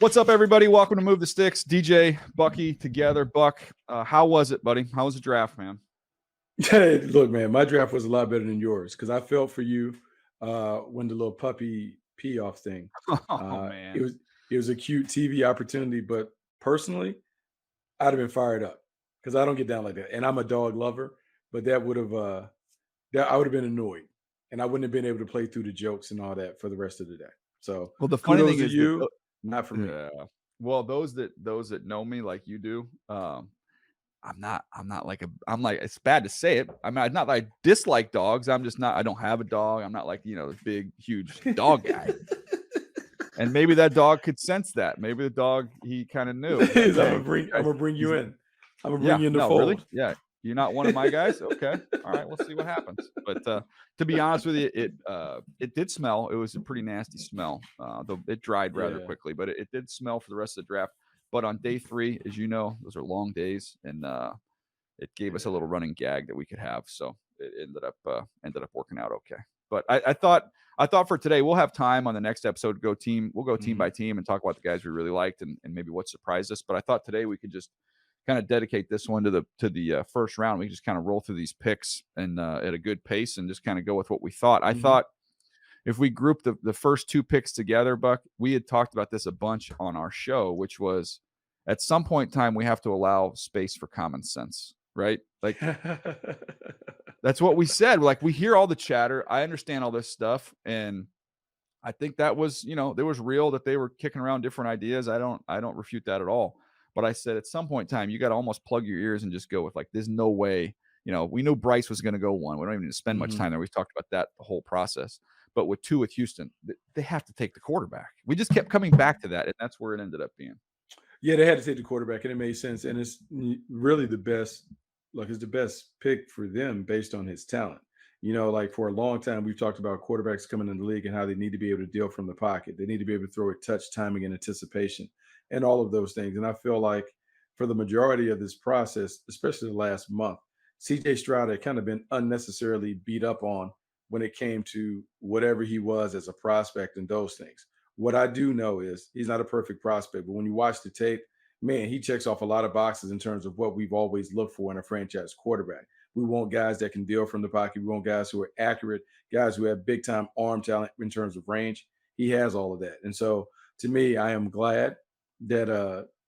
What's up, everybody? Welcome to Move the Sticks. DJ, Bucky, together. Buck, how was it, buddy? How was the draft, man? Hey, look, man, my draft was a lot better than yours because I felt for you when the little puppy pee off thing. Oh, Uh, it man. was it was a cute TV opportunity, but personally, I'd have been fired up because I don't get down like that, and I'm a dog lover. But that I would have been annoyed, and I wouldn't have been able to play through the jokes and all that for the rest of the day. So Well, the funny kudos thing to is that, you, not for me. yeah. Well, those that know me like you do, I'm not like I'm like, it's bad to say it. I mean, it's not that I dislike dogs. I'm just not, I don't have a dog. I'm not like, this big, huge dog guy. And maybe that dog could sense that. Maybe the dog, he kind of knew. Like, hey, I'm gonna bring you in. I'm gonna bring yeah, you in the no, really? fold. Yeah. You're not one of my guys? Okay. All right, we'll see what happens. But to be honest with you, it did smell. It was a pretty nasty smell. Though it dried rather Yeah, quickly, but it did smell for the rest of the draft. But on day 3, as you know, those are long days, and it gave us a yeah. little running gag that we could have. So it ended up working out okay. But I thought for today we'll have time on the next episode to go team. We'll go team Mhm. by team and talk about the guys we really liked and maybe what surprised us. But I thought today we could just kind of dedicate this one to the first round. We just kind of roll through these picks and at a good pace and just kind of go with what we thought. I Mhm. thought if we group the first 2 picks together, Buck, we had talked about this a bunch on our show, which was at some point in time we have to allow space for common sense, right? Like that's what we said. Like we hear all the chatter. I understand all this stuff, and I think that was, there was real that they were kicking around different ideas. I don't refute that at all. But I said at some point in time, you got to almost plug your ears and just go with like, there's no way. We knew Bryce was going to go 1. We don't even need to spend much Mhm. time there. We've talked about that the whole process. But with 2 with Houston, they have to take the quarterback. We just kept coming back to that, and that's where it ended up being. Yeah, they had to take the quarterback, and it made sense. And it's really the best, like it's the best pick for them based on his talent. Like for a long time, we've talked about quarterbacks coming in the league and how they need to be able to deal from the pocket. They need to be able to throw it, touch, timing, and anticipation, and all of those things. And I feel like for the majority of this process, especially the last month, CJ Stroud had kind of been unnecessarily beat up on when it came to whatever he was as a prospect and those things. What I do know is he's not a perfect prospect, but when you watch the tape, man, he checks off a lot of boxes in terms of what we've always looked for in a franchise quarterback. We want guys that can deal from the pocket. We want guys who are accurate, guys who have big time arm talent in terms of range. He has all of that. And so to me, I am glad that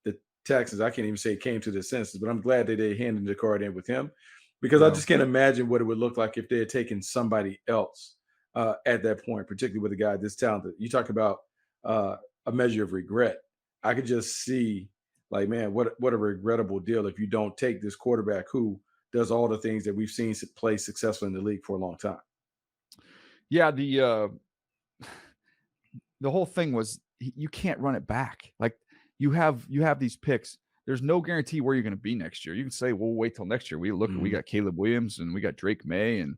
the Texans, I can't even say came to their senses, but I'm glad that they handed the card in with him because I Yeah. just can't imagine what it would look like if they had taken somebody else at that point, particularly with a guy this talented. You talk about uh, a measure of regret. I could just see, like, man, what a regrettable deal if you don't take this quarterback who does all the things that we've seen play successful in the league for a long time. Yeah, the whole thing was you can't run it back. Like you have these picks. There's no guarantee where you're going to be next year. You can say we'll wait till next year. We Mhm. got Caleb Williams and we got Drake May, and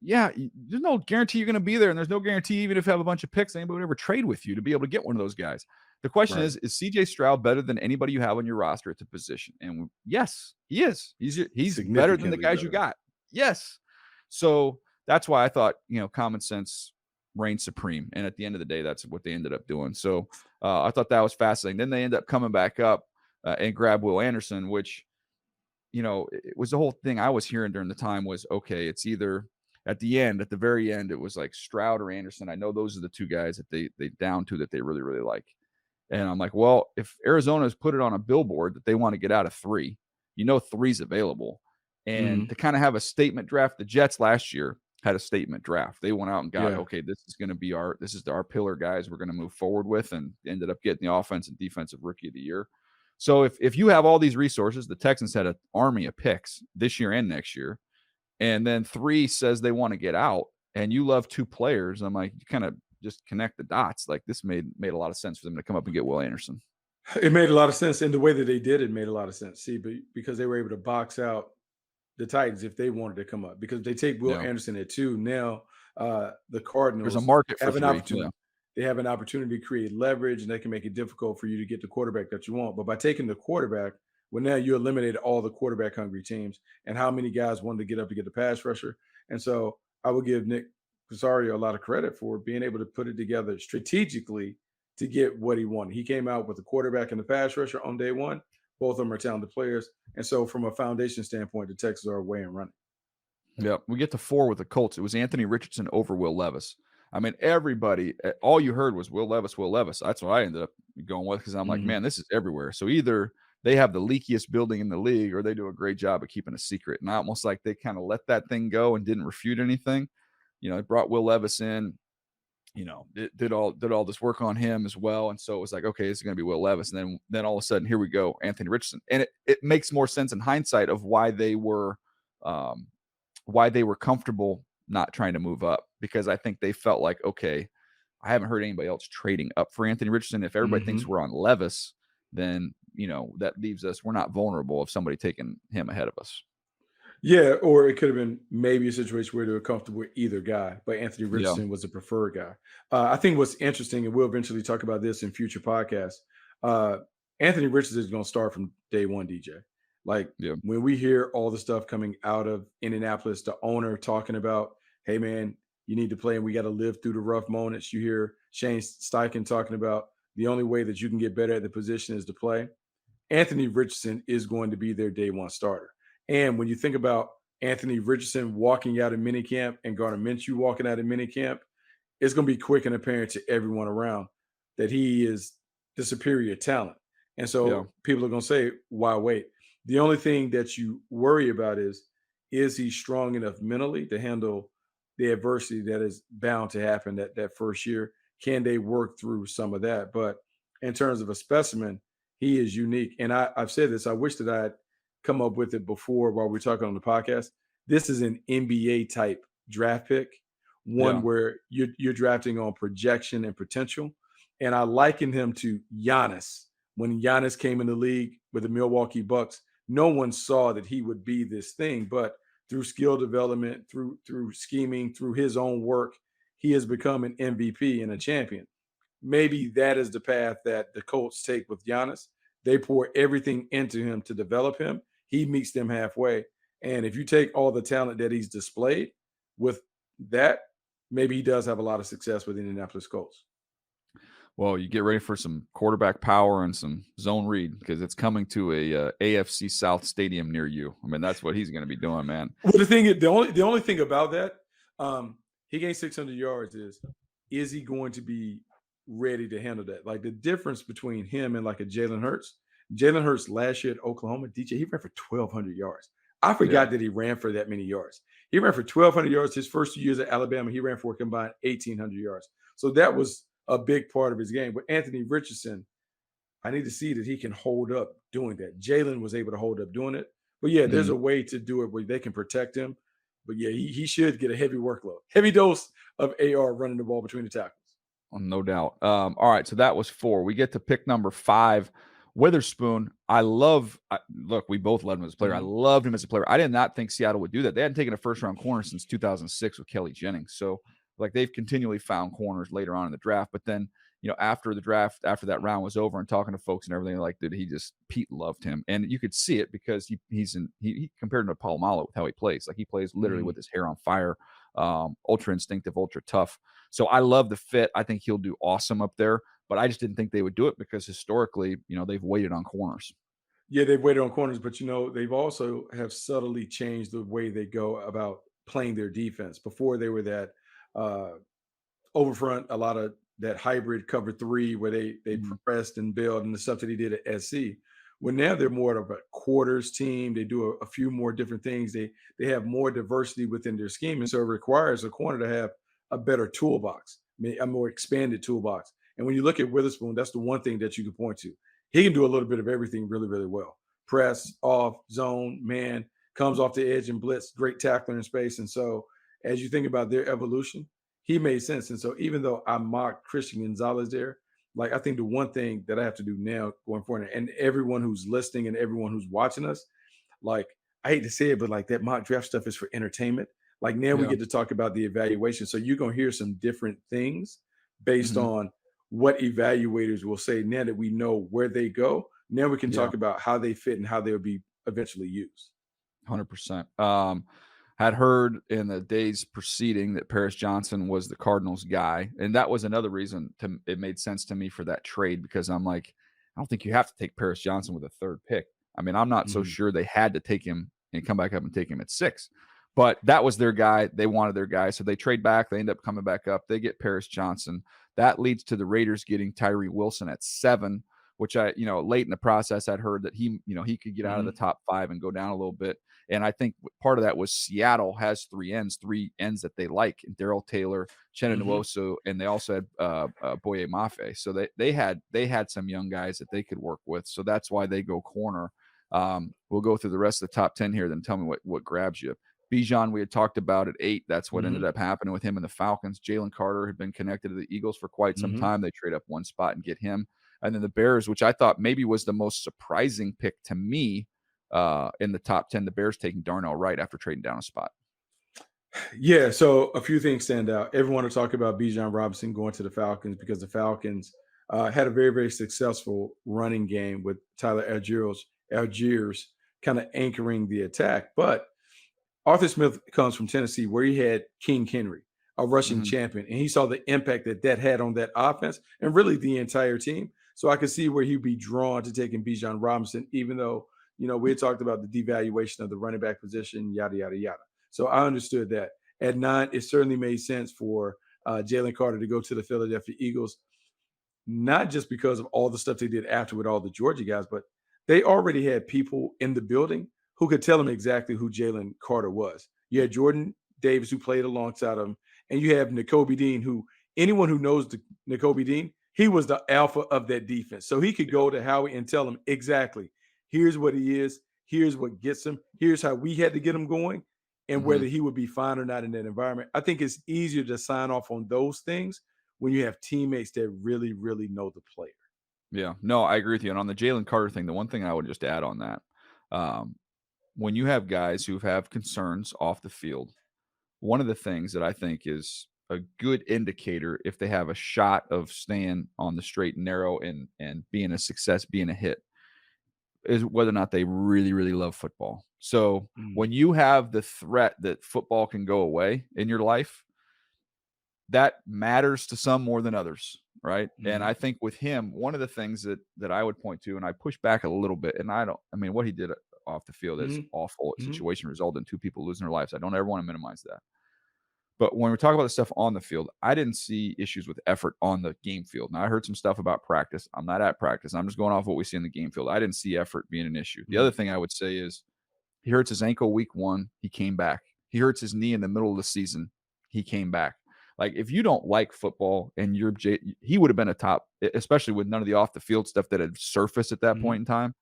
yeah, there's no guarantee you're going to be there, and there's no guarantee even if you have a bunch of picks, anybody would ever trade with you to be able to get one of those guys. The question Right. is CJ Stroud better than anybody you have on your roster at the position? And yes, he is. He's better than the Significantly guys you better. got. Yes. So that's why I thought, common sense reigned supreme. And at the end of the day, that's what they ended up doing. So I thought that was fascinating. Then they end up coming back up and grab Will Anderson, which, it was the whole thing I was hearing during the time was, okay, it's either at the very end, it was like Stroud or Anderson. I know those are the 2 guys that they down to that they really, really like. And I'm like, well, if Arizona's put it on a billboard that they want to get out of 3, 3's available. And Mhm. to kind of have a statement draft, the Jets last year had a statement draft. They went out and got, Yeah. okay, this is our pillar guys we're going to move forward with, and ended up getting the offense and defensive rookie of the year. So if you have all these resources, the Texans had an army of picks this year and next year, and then 3 says they want to get out, and you love 2 players, I'm like, you kind of just connect the dots. Like this made a lot of sense for them to come up and get Will Anderson. It made a lot of sense. And the way that they did it made a lot of sense. See, because they were able to box out the Titans if they wanted to come up. Because if they take Will Yeah. Anderson at 2, now the There's a Cardinals market for have an 3. Yeah. opportunity. They have an opportunity to create leverage, and they can make it difficult for you to get the quarterback that you want. But by taking the quarterback, well, now you eliminated all the quarterback hungry teams. And how many guys wanted to get up to get the pass rusher? And so I would give Nick Casario a lot of credit for being able to put it together strategically to get what he wanted. He came out with the quarterback and the pass rusher on day one. Both of them are talented players. And so, from a foundation standpoint, the Texans are away and running. Yeah, we get to 4 with the Colts. It was Anthony Richardson over Will Levis. I mean, everybody, all you heard was Will Levis, Will Levis. That's what I ended up going with because I'm like, Mhm. man, this is everywhere. So either they have the leakiest building in the league or they do a great job of keeping a secret. And almost like they kind of let that thing go and didn't refute anything. They brought Will Levis in, did all this work on him as well. And so it was like, okay, this is going to be Will Levis. And then all of a sudden, here we go, Anthony Richardson. And it makes more sense in hindsight of um, why they were comfortable not trying to move up because I think they felt like, okay, I haven't heard anybody else trading up for Anthony Richardson. If everybody thinks Mhm. we're on Levis, then that leaves us. We're not vulnerable of somebody taking him ahead of us. Yeah, or it could have been maybe a situation where they were comfortable with either guy, but Anthony Yeah, Richardson was the preferred guy. I think what's interesting, and we'll eventually talk about this in future podcasts. Uh, Anthony Richardson is going to start from day one, DJ. Like yeah, when we hear all the stuff coming out of Indianapolis, the owner talking about, "Hey, man, you need to play, and we got to live through the rough moments." You hear Shane Steichen talking about the only way that you can get better at the position is to play. Anthony Richardson is going to be their day one starter. And when you think about Anthony Richardson walking out of minicamp and Gardner Minshew walking out of minicamp, it's going to be quick and apparent to everyone around that he is the superior talent. And yeah, so people are going to say, why wait? The only thing that you worry about is he strong enough mentally to handle the adversity that is bound to happen that first year? Can they work through some of that? But in terms of a specimen, he is unique. And I've said this, I wish that I had come up with it before while we are talking on the podcast. This is an NBA type draft pick, one yeah, where you're drafting on projection and potential. And I liken him to Giannis. When Giannis came in the league with the Milwaukee Bucks, no one saw that he would be this thing, but through skill development, through scheming, through his own work, he has become an MVP and a champion. Maybe that is the path that the Colts take with Giannis. They pour everything into him to develop him. He meets them halfway. And if you take all the talent that he's displayed with that, maybe he does have a lot of success with the Indianapolis Colts. Well, you get ready for some quarterback power and some zone read because it's coming to a AFC South stadium near you. I mean, that's what he's going to be doing, man. Well, the thing is, the only thing about that, he gained 600 yards. Is he going to be ready to handle that? Like the difference between him and like a Jalen Hurts. Jalen Hurts last year at Oklahoma, DJ, he ran for 1,200 yards. I Yeah, forgot that he ran for that many yards. He ran for 1,200 yards his first 2 years at Alabama. He ran for a combined 1,800 yards. So that was a big part of his game. But Anthony Richardson, I need to see that he can hold up doing that. Jalen was able to hold up doing it. But yeah, there's mhm, a way to do it where they can protect him. But yeah, he should get a heavy workload, heavy dose of AR running the ball between the tackles. no doubt. All right, so that was 4. We get to pick number 5, Witherspoon. Look, we both loved him as a player. I Mhm. loved him as a player. I did not think Seattle would do that. They hadn't taken a first round corner since 2006 with Kelly Jennings. So, like, they've continually found corners later on in the draft. But then, after the draft, after that round was over and talking to folks and everything, like, dude, Pete loved him. And you could see it because he compared him to Paul Malo with how he plays. Like, he plays literally with Mhm. his hair on fire, ultra instinctive, ultra tough. So I love the fit. I think he'll do awesome up there, but I just didn't think they would do it because historically, they've waited on corners. Yeah, they've waited on corners, but they've also have subtly changed the way they go about playing their defense. Before they were that uh over front, a lot of that hybrid cover three where they Mhm. pressed and build and the stuff that he did at SC. Well, now they're more of a quarters team. They do a few more different things. They have more diversity within their scheme, and so it requires a corner to have a better toolbox, a more expanded toolbox. And when you look at Witherspoon, that's the one thing that you can point to. He can do a little bit of everything really, really well. Press, off, zone, man, comes off the edge and blitz, great tackler in space. And so as you think about their evolution, he made sense. And so even though I mocked Christian Gonzalez there, like I think the one thing that I have to do now going forward, and everyone who's listening and everyone who's watching us, like I hate to say it, but like that mock draft stuff is for entertainment. Like now we Yeah. get to talk about the evaluation. So you're gonna hear some different things based Mhm. on what evaluators will say. Now that we know where they go, now we can Yeah. talk about how they fit and how they'll be eventually used. 100%. had heard in the days preceding that Paris Johnson was the Cardinals guy, and that was another reason to it made sense to me for that trade because I'm like, I don't think you have to take Paris Johnson with a third pick. I mean, I'm not so Mhm. sure they had to take him and come back up and take him at 6. But that was their guy. They wanted their guy. So they trade back. They end up coming back up. They get Paris Johnson. That leads to the Raiders getting Tyree Wilson at 7, which late in the process, I'd heard that he could get out of the Mhm. top 5 and go down a little bit. And I think part of that was Seattle has 3 ends that they like, and Daryl Taylor, Chenna Mhm. Nwosu, and they also had Boye Mafe. So they had some young guys that they could work with. So that's why they go corner. We'll go through the rest of the top 10 here, then tell me what grabs you. Bijan, we had talked about at 8. That's what ended Mhm. up happening with him and the Falcons. Jalen Carter had been connected to the Eagles for quite some Mhm. time. They trade up one spot and get him. And then the Bears, which I thought maybe was the most surprising pick to me in the top 10, the Bears taking Darnell Wright after trading down a spot. Yeah, so a few things stand out. Everyone will talk about Bijan Robinson going to the Falcons because the Falcons had a very, very successful running game with Tyler Algiers kind of anchoring the attack. But Arthur Smith comes from Tennessee, where he had King Henry, a rushing Mhm, champion, and he saw the impact that that had on that offense and really the entire team. So I could see where he'd be drawn to taking Bijan Robinson, even though we had talked about the devaluation of the running back position, yada yada yada. So I understood that. At 9, it certainly made sense for Jalen Carter to go to the Philadelphia Eagles, not just because of all the stuff they did after with all the Georgia guys, but they already had people in the building who could tell them exactly who Jalen Carter was. You had Jordan Davis who played alongside him, and you have N'Kobe Dean, who anyone who knows N'Kobe Dean, he was the alpha of that defense. So he could yeah, go to Howie and tell him exactly, here's what he is, here's what gets him, here's how we had to get him going, and mhm. whether he would be fine or not in that environment. I think it's easier to sign off on those things when you have teammates that really, really know the player. Yeah. No, I agree with you. And on the Jalen Carter thing, the one thing I would just add on that, um, when you have guys who have concerns off the field, one of the things that I think is a good indicator if they have a shot of staying on the straight and narrow and being a success, being a hit, is whether or not they really, really love football. So Mm, when you have the threat that football can go away in your life, that matters to some more than others, right? And I mhm, think with him, one of the things that I would point to, and I push back a little bit, and I mean, what he did off the field is mhm, awful. mhm, Situation resulted in 2 people losing their lives. I don't ever want to minimize that. But when we talk about the stuff on the field, I didn't see issues with effort on the game field. Now I heard some stuff about practice. I'm not at practice. I'm just going off what we see in the game field. I didn't see effort being an issue. The other mhm, thing I would say is he hurts his ankle week 1, he came back. He hurts his knee in the middle of the season, he came back. Like if you don't like football and he would have been a top, especially with none of the off the field stuff that had surfaced at that mhm. point in time.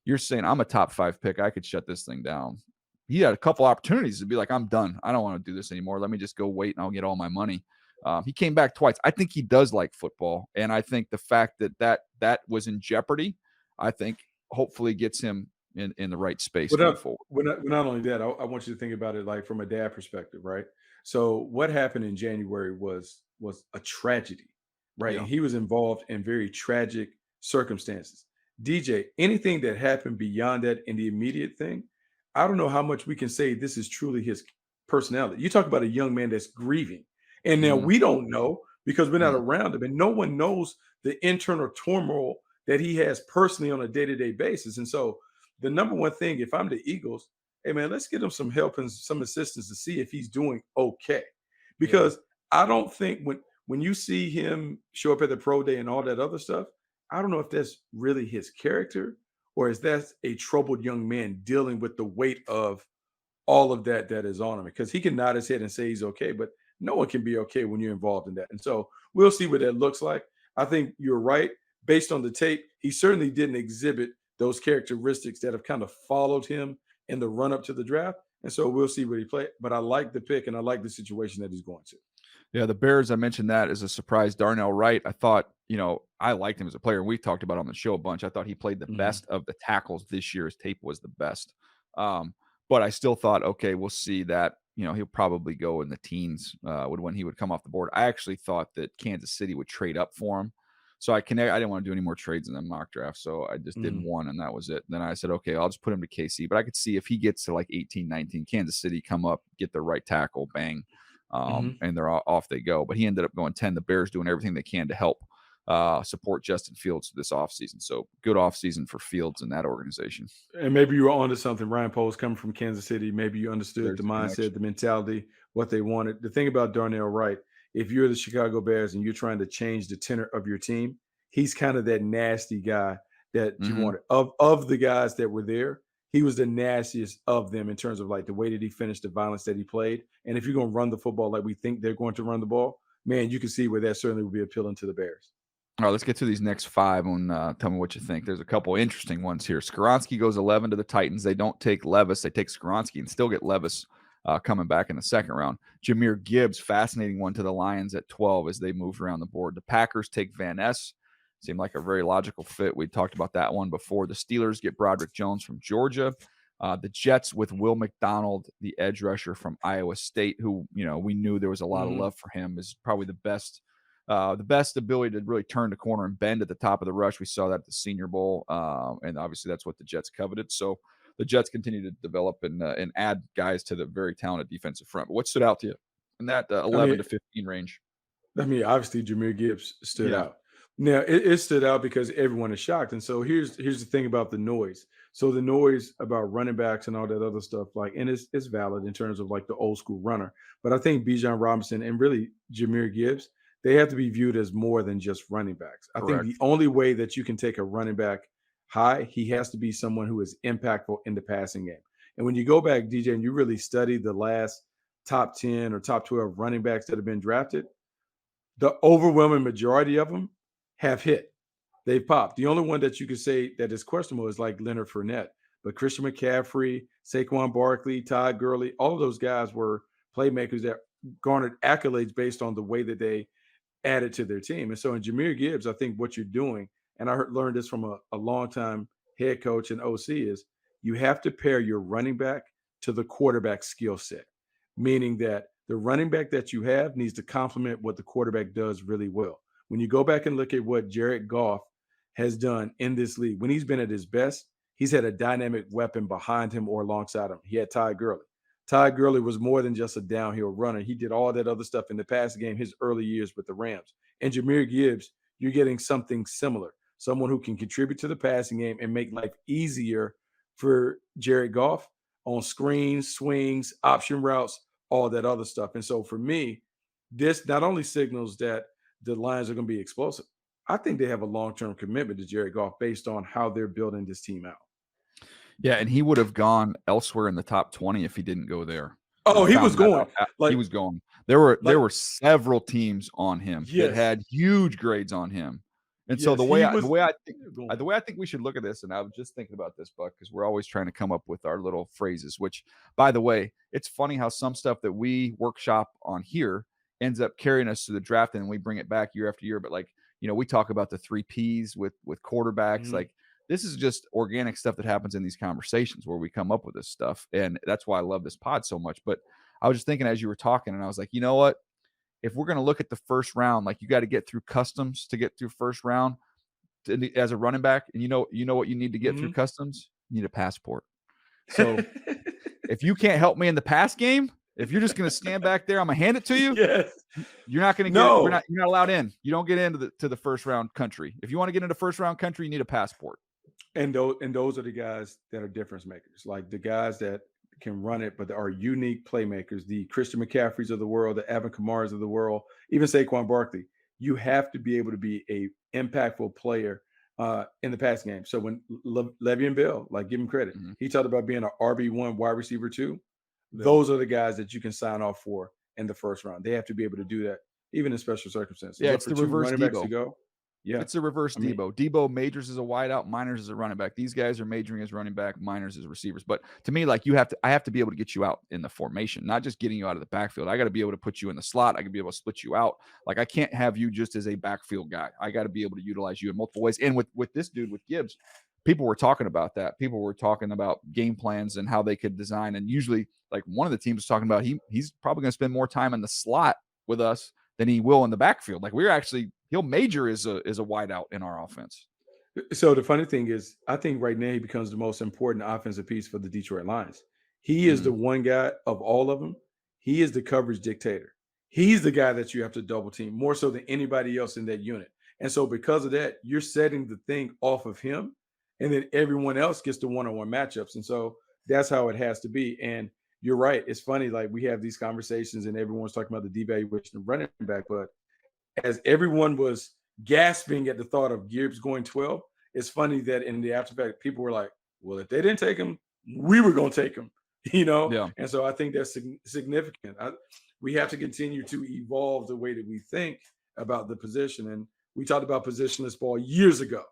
You're saying I'm a top 5 pick. I could shut this thing down. He had a couple opportunities to be like, I'm done. I don't want to do this anymore. Let me just go wait and I'll get all my money. He came back twice. I think he does like football, and I think the fact that was in jeopardy, I think hopefully gets him in the right space Well, going not, forward. not only that, I want you to think about it like from a dad perspective, right? So what happened in January was a tragedy, right? Yeah. And he was involved in very tragic circumstances. DJ, anything that happened beyond that in the immediate thing, I don't know how much we can say this is truly his personality. You talk about a young man that's grieving, and now Mhm. we don't know because we're not Mhm. around him, and no one knows the internal turmoil that he has personally on a day-to-day basis. And so the number one thing, if I'm the Eagles, hey man, let's get him some help and some assistance to see if he's doing okay. Yeah. Because I don't think when you see him show up at the pro day and all that other stuff, I don't know if that's really his character or is that a troubled young man dealing with the weight of all of that that is on him because he can nod his head and say he's okay, but no one can be okay when you're involved in that. And so we'll see what that looks like. I think you're right. Based on the tape, he certainly didn't exhibit those characteristics that have kind of followed him in the run up to the draft. And so we'll see what he played. But I like the pick and I like the situation that he's going to. Yeah, the Bears, I mentioned that as a surprise. Darnell Wright, I thought, I liked him as a player, and we talked about it on the show a bunch. I thought he played the Mhm. best of the tackles this year. His tape was the best. But I still thought, okay, we'll see that, he'll probably go in the teens when he would come off the board. I actually thought that Kansas City would trade up for him. So I didn't want to do any more trades in the mock draft. So I just did Mhm. one and that was it. Then I said, okay, I'll just put him to KC. But I could see if he gets to like 18, 19, Kansas City come up, get the right tackle, bang. Mhm. And they're off they go. But he ended up going 10. The Bears doing everything they can to help support Justin Fields this offseason. So good offseason for Fields in that organization. And maybe you were onto something. Ryan Poles coming from Kansas City. Maybe you understood the There's the mindset, connection. the mentality, what they wanted. The thing about Darnell Wright, if you're the Chicago Bears and you're trying to change the tenor of your team, he's kind of that nasty guy that you Mm-hmm. wanted. Of the guys that were there, he was the nastiest of them in terms of like the way that he finished, the violence that he played. And if you're going to run the football like we think they're going to run the ball, man, you can see where that certainly would be appealing to the Bears. All right, let's get to these next five and tell me what you think. There's a couple interesting ones here. Skoronski goes 11 to the Titans. They don't take Levis. They take Skoronski and still get Levis coming back in the second round. Jahmyr Gibbs, fascinating one to the Lions at 12 as they moved around the board. The Packers take Van Ness. Seemed like a very logical fit. We talked about that one before. The Steelers get Broderick Jones from Georgia. The Jets with Will McDonald, the edge rusher from Iowa State, who, we knew there was a lot of Mhm. love for him, is probably the best ability to really turn the corner and bend at the top of the rush. We saw that at the Senior Bowl, and obviously that's what the Jets coveted. So the Jets continue to develop and add guys to the very talented defensive front. But what stood out to you in that I 11 mean, to 15 range? obviously, Jahmyr Gibbs stood Yeah, out. Now, it stood out because everyone is shocked. And so here's the thing about the noise. So the noise about running backs and all that other stuff, like, and it's valid in terms of like the old school runner. But I think Bijan Robinson and really Jahmyr Gibbs, they have to be viewed as more than just running backs. I think the correct. only way that you can take a running back high, he has to be someone who is impactful in the passing game. And when you go back, DJ, and you really study the last top 10 or top 12 running backs that have been drafted, the overwhelming majority of them have hit. They've popped. The only one that you could say that is questionable is like Leonard Fournette. But Christian McCaffrey, Saquon Barkley, Todd Gurley, all of those guys were playmakers that garnered accolades based on the way that they added to their team. And so in Jahmyr Gibbs, I think what you're doing, and learned this from a longtime head coach and OC, is you have to pair your running back to the quarterback skill set, meaning that the running back that you have needs to complement what the quarterback does really well. When you go back and look at what Jared Goff has done in this league, when he's been at his best, he's had a dynamic weapon behind him or alongside him. He had Ty Gurley. Ty Gurley was more than just a downhill runner. He did all that other stuff in the passing game his early years with the Rams. And Jahmyr Gibbs, you're getting something similar. Someone who can contribute to the passing game and make life easier for Jared Goff on screens, swings, option routes, all that other stuff. And so for me, this not only signals that the Lions are going to be explosive, I think they have a long-term commitment to Jared Goff based on how they're building this team out. Yeah, and he would have gone elsewhere in the top 20 if he didn't go there. Oh, he was Found that going out. He like was going. There were like several teams on him that yes, had huge grades on him. And so yes, the way he I the was way I think going. the way I think we should look at this, and I was just thinking about this, Buck, because we're always trying to come up with our little phrases, which, by the way, it's funny how some stuff that we workshop on here ends up carrying us to the draft and we bring it back year after year. But like, we talk about the three P's with quarterbacks. Mhm. Like this is just organic stuff that happens in these conversations where we come up with this stuff. And that's why I love this pod so much. But I was just thinking as you were talking, and I was like, you know what? If we're going to look at the first round, like you got to get through customs to get through first round as a running back, and you know what you need to get through Mhm. customs? You need a passport. So if you can't help me in the pass game, if you're just going to stand back there, I'm gonna hand it to you. Yes. You're not going to get. We're No. not. You're not allowed in. You don't get into the first round country. If you want to get into first round country, you need a passport. And those are the guys that are difference makers, like the guys that can run it, but are unique playmakers. The Christian McCaffreys of the world, the Alvin Kamara's of the world, even Saquon Barkley. You have to be able to be a impactful player in the passing game. So when Le'Veon Bell, like give him credit, Mhm. he talked about being an RB1 wide receiver too. Yeah. Those are the guys that you can sign off for in the first round. They have to be able to do that, even in special circumstances. Yeah, But it's for the two reverse running backs to Debo. go, yeah, It's the reverse I mean, Debo. Debo majors as a wideout, minors as a running back. These guys are majoring as running back, minors as receivers. But to me, like I have to be able to get you out in the formation, not just getting you out of the backfield. I got to be able to put you in the slot. I got to be able to split you out. Like I can't have you just as a backfield guy. I got to be able to utilize you in multiple ways. And with this dude, with Gibbs, people were talking about that. People were talking about game plans and how they could design. And usually, like one of the teams was talking about he's probably going to spend more time in the slot with us than he will in the backfield. Like we're actually he'll major as a wideout in our offense. So the funny thing is, I think right now he becomes the most important offensive piece for the Detroit Lions. He is the Mm, one guy of all of them. He is the coverage dictator. He's the guy that you have to double team more so than anybody else in that unit. And so because of that, you're setting the thing off of him, and then everyone else gets the one-on-one matchups. And so that's how it has to be. And you're right. It's funny, like we have these conversations and everyone's talking about the devaluation of running back, but as everyone was gasping at the thought of Gibbs going 12, it's funny that in the after fact, people were like, well, if they didn't take him, we were going to take him, you know? yeah. And so I think that's significant. We have to continue to evolve the way that we think about the position. And we talked about positionless ball years ago.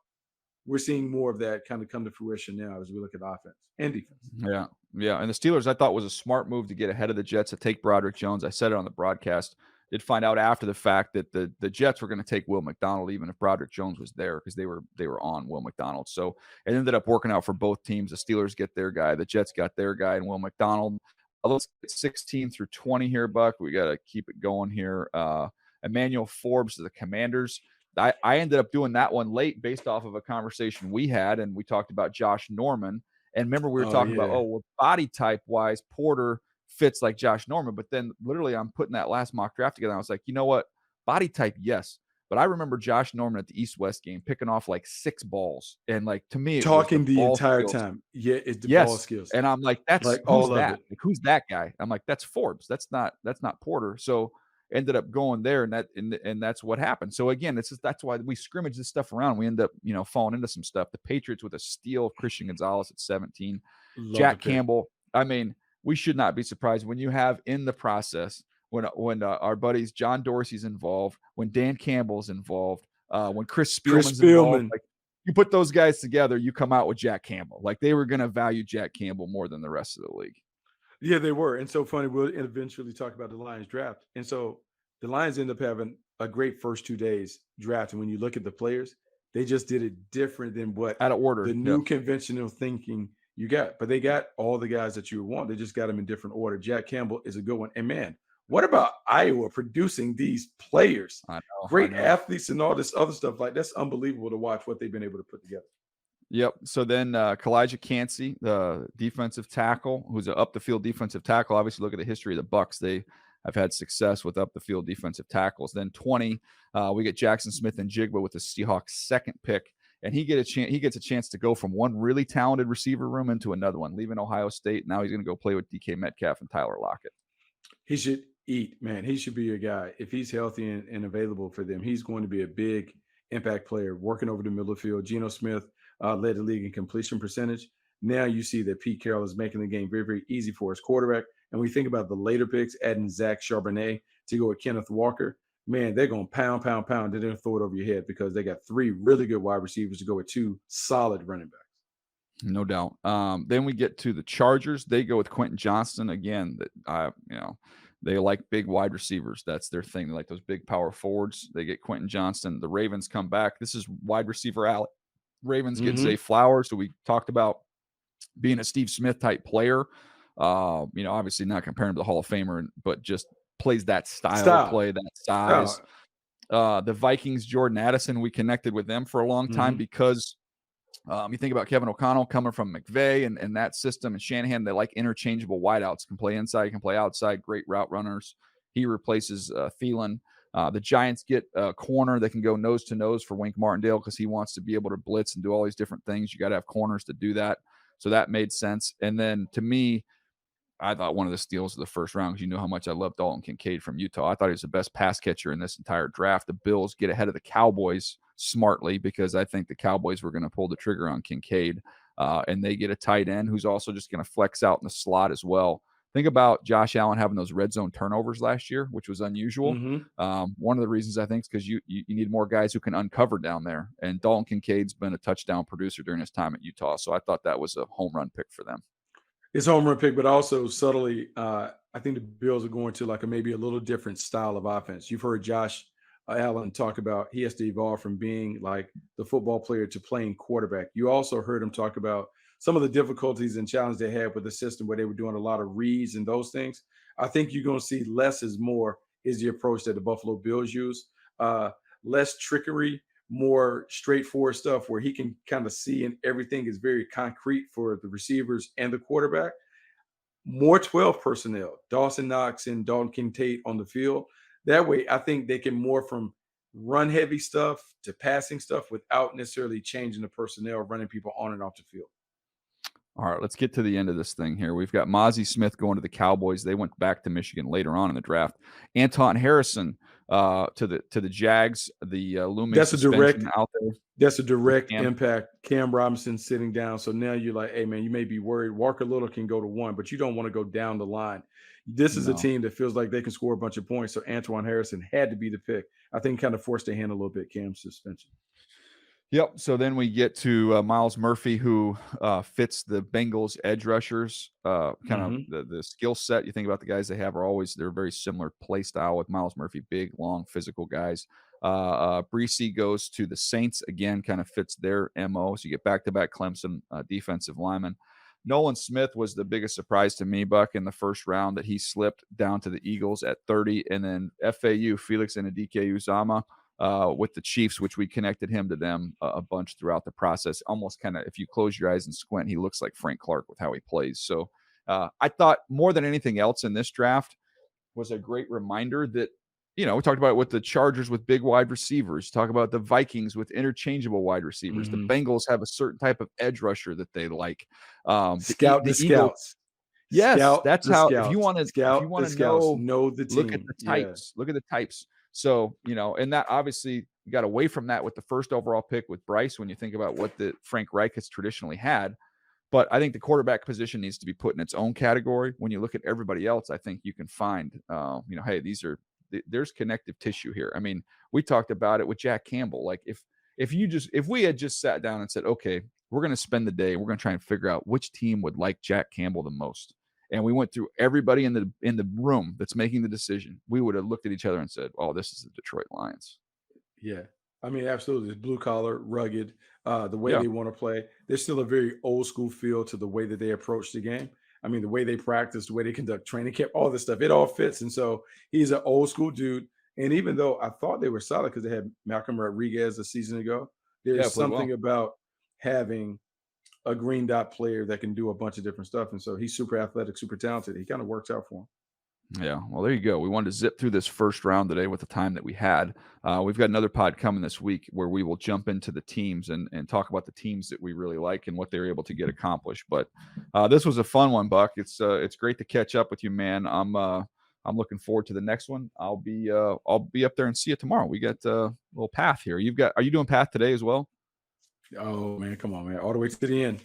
We're seeing more of that kind of come to fruition now as we look at offense and defense. Yeah, yeah, and the Steelers, I thought was a smart move to get ahead of the Jets to take Broderick Jones. I said it on the broadcast. Did find out after the fact that the Jets were going to take Will McDonald even if Broderick Jones was there because they were on Will McDonald. So it ended up working out for both teams. The Steelers get their guy, the Jets got their guy, and Will McDonald. Let's get 16 through 20 here, Buck. We got to keep it going here. Emmanuel Forbes to the Commanders. I ended up doing that one late based off of a conversation we had, and we talked about Josh Norman. And remember, we were Oh, talking about, yeah. oh, well, body type wise, Porter fits like Josh Norman. But then literally, I'm putting that last mock draft together. And I was like, you know what? Body type, yes. But I remember Josh Norman at the East West game picking off like 6 balls. And like to me, it was the Talking the ball entire skills. time. Yeah, it's the ball Yes. skills, And I'm like, that's like who's all of that? it. Like, who's that guy? I'm like, that's Forbes. That's not Porter. So ended up going there, and that's what happened. So again, that's why we scrimmage this stuff around. We end up, falling into some stuff. The Patriots with a steal of Christian Gonzalez at 17. Love the Jack pick. Campbell. I mean, we should not be surprised when you have in the process when our buddies John Dorsey's involved, when Dan Campbell's involved, when Chris Chris Spielman's involved. Spielman. Like you put those guys together, you come out with Jack Campbell. Like they were going to value Jack Campbell more than the rest of the league. Yeah, they were. And so funny, we'll eventually talk about the Lions draft. And so the Lions end up having a great first 2 days draft. And when you look at the players, they just did it different than what Out of the order, yeah. new conventional thinking you got. But they got all the guys that you would want. They just got them in different order. Jack Campbell is a good one. And man, what about Iowa producing these players? I Great know. athletes and all this other stuff. Like that's unbelievable to watch what they've been able to put together. Yep. So then Kalijah Cansey, the defensive tackle, who's an up the field defensive tackle. Obviously, look at the history of the Bucks. They have had success with up the field defensive tackles. Then 20, we get Jackson Smith and Jigba with the Seahawks' second pick, and he gets a chance to go from one really talented receiver room into another one, leaving Ohio State. Now he's going to go play with DK Metcalf and Tyler Lockett. He should eat, man. He should be your guy. If he's healthy and available for them, he's going to be a big impact player working over the middle of the field. Geno Smith led the league in completion percentage. Now you see that Pete Carroll is making the game very, very easy for his quarterback. And we think about the later picks, adding Zach Charbonnet to go with Kenneth Walker. Man, they're going to pound, pound, pound. They're going to throw it over your head because they got 3 really good wide receivers to go with 2 solid running backs. No doubt. Then we get to the Chargers. They go with Quentin Johnston again. They like big wide receivers. That's their thing. They like those big power forwards. They get Quentin Johnston. The Ravens come back. This is wide receiver alley. Ravens get Zay Flowers, who we talked about being a Steve Smith type player. Obviously not comparing him to the Hall of Famer, but just plays that style of Style. play, that size. Style. The Vikings, Jordan Addison, we connected with them for a long time because you think about Kevin O'Connell coming from McVay and that system, and Shanahan, they like interchangeable wideouts, can play inside, can play outside, great route runners. He replaces Thielen. The Giants get a corner that can go nose to nose for Wink Martindale because he wants to be able to blitz and do all these different things. You got to have corners to do that. So that made sense. And then to me, I thought one of the steals of the first round, because you know how much I love Dalton Kincaid from Utah. I thought he was the best pass catcher in this entire draft. The Bills get ahead of the Cowboys smartly because I think the Cowboys were going to pull the trigger on Kincaid, and they get a tight end who's also just going to flex out in the slot as well. Think about Josh Allen having those red zone turnovers last year, which was unusual. One of the reasons I think is because you need more guys who can uncover down there, and Dalton Kincaid's been a touchdown producer during his time at Utah, so I thought that was a home run pick for them. His home run pick, but also subtly, I think the Bills are going to like maybe a little different style of offense. You've heard Josh Allen talk about he has to evolve from being like the football player to playing quarterback. You also heard him talk about some of the difficulties and challenges they had with the system where they were doing a lot of reads and those things. I think you're going to see less is more is the approach that the Buffalo Bills use. less trickery, more straightforward stuff where he can kind of see and everything is very concrete for the receivers and the quarterback. More 12 personnel, Dawson Knox and Dalton Kincaid on the field. That way, I think they can more from run heavy stuff to passing stuff without necessarily changing the personnel, running people on and off the field. All right, let's get to the end of this thing here. We've got Mozzie Smith going to the Cowboys. They went back to Michigan later on in the draft. Anton Harrison to the Jags. The looming That's a direct suspension out there. That's a direct Cam, impact. Cam Robinson sitting down. So now you're like, hey, man, you may be worried. Walker Little can go to one, but you don't want to go down the line. This is a no. team that feels like they can score a bunch of points. So Antoine Harrison had to be the pick. I think kind of forced their hand a little bit, Cam's suspension. Yep. So then we get to Miles Murphy, who fits the Bengals edge rushers. Kind of Hmm. the skill set. You think about the guys they have they're very similar play style with Miles Murphy, big, long, physical guys. Breesy goes to the Saints again, kind of fits their MO. So you get back to back Clemson defensive lineman. Nolan Smith was the biggest surprise to me, Buck, in the first round that he slipped down to the Eagles at 30. And then FAU, Felix Anadike Uzama with the Chiefs, which we connected him to them a bunch throughout the process. Almost kind of, if you close your eyes and squint, he looks like Frank Clark with how he plays. So I thought more than anything else in this draft was a great reminder that, we talked about it with the Chargers with big wide receivers, talk about the Vikings with interchangeable wide receivers. The Hmm. Bengals have a certain type of edge rusher that they like. Scout the The Eagles, scouts. yes, Scout that's the how, if you scouts. want to, if you Scout want the to scouts. know, Know the look at team. the Yeah. types, look at the types. So, and that obviously you got away from that with the first overall pick with Bryce when you think about what the Frank Reich has traditionally had. But I think the quarterback position needs to be put in its own category. When you look at everybody else, I think you can find, hey, there's connective tissue here. I mean, we talked about it with Jack Campbell. Like if we had just sat down and said, okay, we're going to spend the day, we're going to try and figure out which team would like Jack Campbell the most. And we went through everybody in the room that's making the decision. We would have looked at each other and said, "Oh, this is the Detroit Lions." Yeah. I mean, absolutely. It's blue collar, rugged, the way Yeah, they want to play. There's still a very old school feel to the way that they approach the game. I mean, the way they practice, the way they conduct training camp, all this stuff, it all fits. And so he's an old school dude. And even though I thought they were solid because they had Malcolm Rodriguez a season ago, yeah, there's played something well. about having a green dot player that can do a bunch of different stuff. And so he's super athletic, super talented. He kind of works out for him. Yeah, well, there you go. We wanted to zip through this first round today with the time that we had. We've got another pod coming this week where we will jump into the teams and talk about the teams that we really like and what they're able to get accomplished. But this was a fun one, Buck. It's great to catch up with you, man. I'm looking forward to the next one. I'll be up there and see you tomorrow. We got a little path here. Are you doing path today as well? Oh, man. Come on, man. All the way to the end.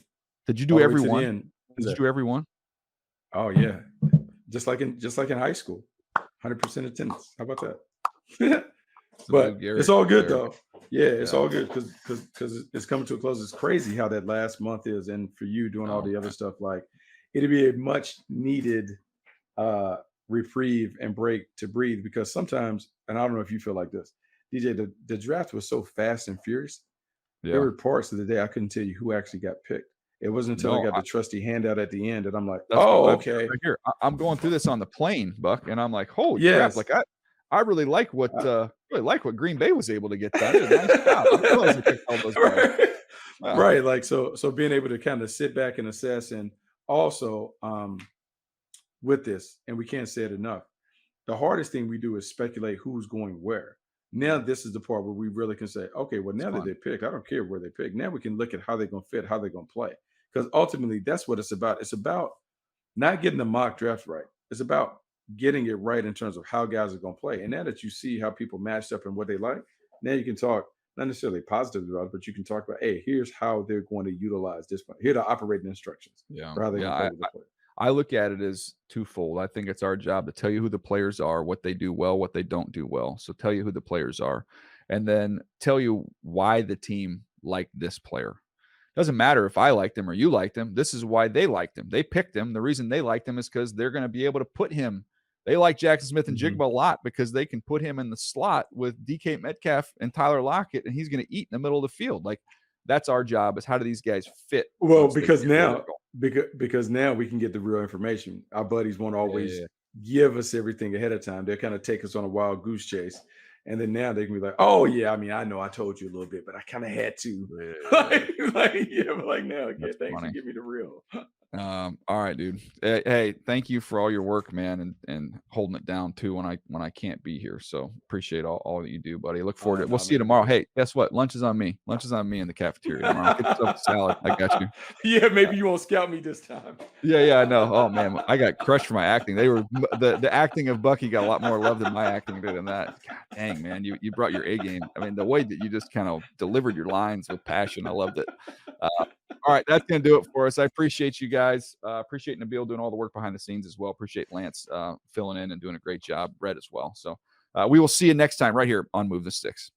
Did you All do the way to the everyone? end. Did you do everyone? Oh yeah, just like in high school, 100% attendance. How about that? It's a Lou But it's Gehrig all right good there. though. Yeah, it's Yeah. all good because it's coming to a close. It's crazy how that last month is, and for you doing all Oh, the other man. stuff, like it'd be a much needed uh reprieve and break to breathe because sometimes, and I don't know if you feel like this, DJ, the draft was so fast and furious. There Yeah. were parts of the day I couldn't tell you who actually got picked. It wasn't until I No, got the trusty handout at the end that I'm like, that's what oh, I've got okay. right here. I'm going through this on the plane, Buck, and I'm like, "Holy crap!" Yes. Like I Uh, really like what Green Bay was able to get done. They did a nice job. I didn't realize they picked all those guys. right. Yeah, Right. Like so being able to kind of sit back and assess and also with this, and we can't say it enough, the hardest thing we do is speculate who's going where. Now this is the part where we really can say, okay, well, it's now that fun. they pick, I don't care where they pick. Now we can look at how they're gonna fit, how they're gonna play. Because ultimately that's what it's about. It's about not getting the mock draft right. It's about getting it right in terms of how guys are going to play. And now that you see how people matched up and what they like, now you can talk not necessarily positive about it, but you can talk about, hey, here's how they're going to utilize this one. Here are the operating instructions Yeah, for how they're yeah. going to play with the player. I look at it as twofold. I think it's our job to tell you who the players are, what they do well, what they don't do well. So tell you who the players are, and then tell you why the team liked this player. Doesn't matter if I liked him or you liked him. This is why they liked him. They picked him. The reason they liked him is because they're going to be able to put him. They like Jackson Smith and Mhm. Jigba a lot because they can put him in the slot with DK Metcalf and Tyler Lockett, and he's going to eat in the middle of the field. Like that's our job: is how do these guys fit Well, once they because get where they're now, going? because now we can get the real information. Our buddies won't always Yeah, give us everything ahead of time. They'll kind of take us on a wild goose chase. And then now they can be like, "Oh yeah, I mean, I know I told you a little bit, but I kind of had to." Yeah, Yeah, but like now, okay, that's thanks for funny. giving me the real. All right, dude. Hey, thank you for all your work, man, and holding it down too when I can't be here. So appreciate all that you do, buddy. Look forward to Oh it. We'll no, see you man, tomorrow. anytime. Hey, guess what? Lunch is on me. Lunch is on me in the cafeteria tomorrow. Get yourself a salad. I got you. Yeah, maybe you won't scout me this time. Yeah, I know. Oh man, I got crushed for my acting. The acting of Bucky got a lot more love than my acting did in that. God dang, man, you brought your A game. I mean, the way that you just kind of delivered your lines with passion, I loved it. All right, that's gonna do it for us. I appreciate you guys. Appreciate Nabil doing all the work behind the scenes as well. Appreciate Lance filling in and doing a great job. Brett as well. So we will see you next time right here on Move the Sticks.